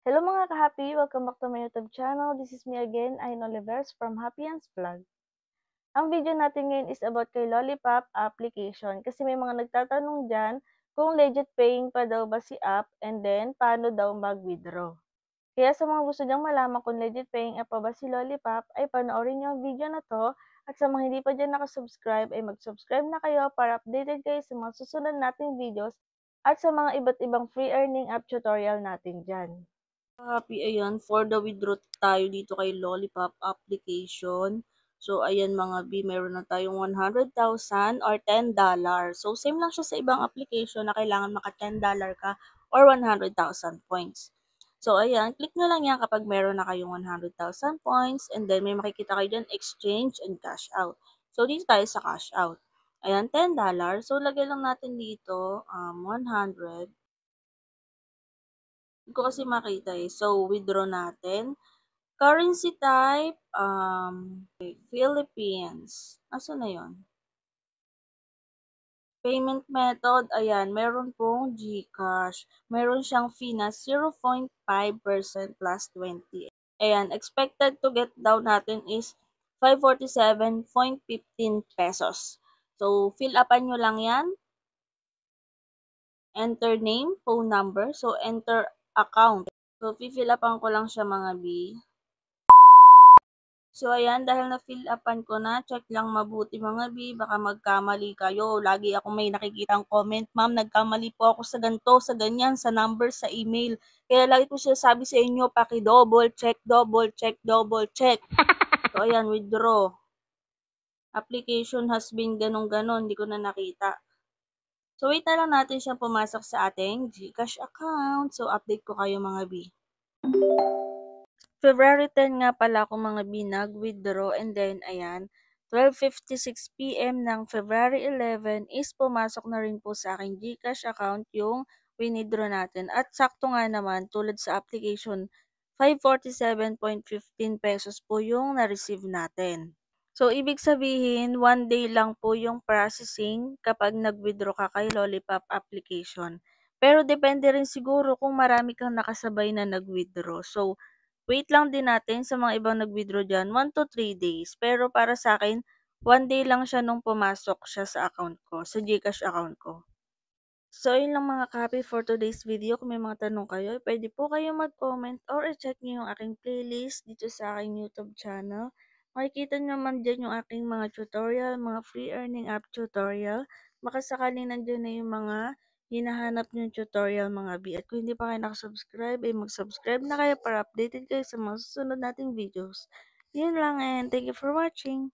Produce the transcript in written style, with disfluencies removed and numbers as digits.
Hello mga ka-happy! Welcome back to my YouTube channel. This is me again, Ayn Olivers from Happy Hans Vlog. Ang video natin ngayon is about kay Lollipop application kasi may mga nagtatanong dyan kung legit paying pa daw ba si app and then paano daw mag-withdraw. Kaya sa mga gusto niyang malaman kung legit paying app pa ba si Lollipop ay panoorin niyo ang video na to at sa mga hindi pa dyan nakasubscribe ay mag-subscribe na kayo para updated kayo sa mga susunod nating videos at sa mga iba't ibang free earning app tutorial natin dyan. Happy, ayan, for the withdraw tayo dito kay Lollipop application. So, ayan mga B, meron na tayong 100,000 or $10. So, same lang siya sa ibang application na kailangan maka $10 ka or 100,000 points. So, ayan, click nyo lang yan kapag meron na kayong 100,000 points and then may makikita kayo dyan, exchange and cash out. So, dito tayo sa cash out. Ayan, $10. So, lagay lang natin dito, 100. Hindi ko kasi makita eh. So, withdraw natin. Currency type, Philippines. Asan na yun? Payment method, ayan, meron pong GCash. Meron siyang fee na 0.5% plus 20. Ayan, expected to get down natin is 547.15 pesos. So, fill upan nyo lang yan. Enter name, phone number. So, enter account. So, fill upan ko lang siya mga B. So, ayan, dahil na-fill upan ko na, check lang mabuti mga B, baka magkamali kayo. Lagi ako may nakikitang comment, ma'am, nagkamali po ako sa ganito, sa ganyan, sa number, sa email. Kaya lagi ko sinasabi sa inyo, paki-double check, double check, double check. So, ayan, withdraw. Application has been ganun-ganon, hindi ko na nakita. So, wait na lang natin siyang pumasok sa ating GCash account. So, update ko kayo mga B. February 10 nga pala ako mga B nag-withdraw and then ayan, 12:56 PM ng February 11 is pumasok na rin po sa aking GCash account yung winidraw natin. At sakto nga naman tulad sa application, 547.15 pesos po yung na-receive natin. So, ibig sabihin, 1 day lang po yung processing kapag nag-withdraw ka kay Lollipop application. Pero depende rin siguro kung marami kang nakasabay na nag-withdraw. So, wait lang din natin sa mga ibang nag-withdraw dyan, 1 to 3 days. Pero para sa akin, 1 day lang siya nung pumasok siya sa account ko, sa GCash account ko. So, yun lang mga copy for today's video. Kung may mga tanong kayo, pwede po kayo mag-comment or i-check nyo yung aking playlist dito sa aking YouTube channel. Makikita nyo naman dyan yung aking mga tutorial, mga free earning app tutorial. Baka sakaling nandyan na yung mga hinahanap nyo tutorial mga B. At kung hindi pa kayo nakasubscribe, ay mag-subscribe na kayo para updated kayo sa mga susunod nating videos. Yun lang and thank you for watching.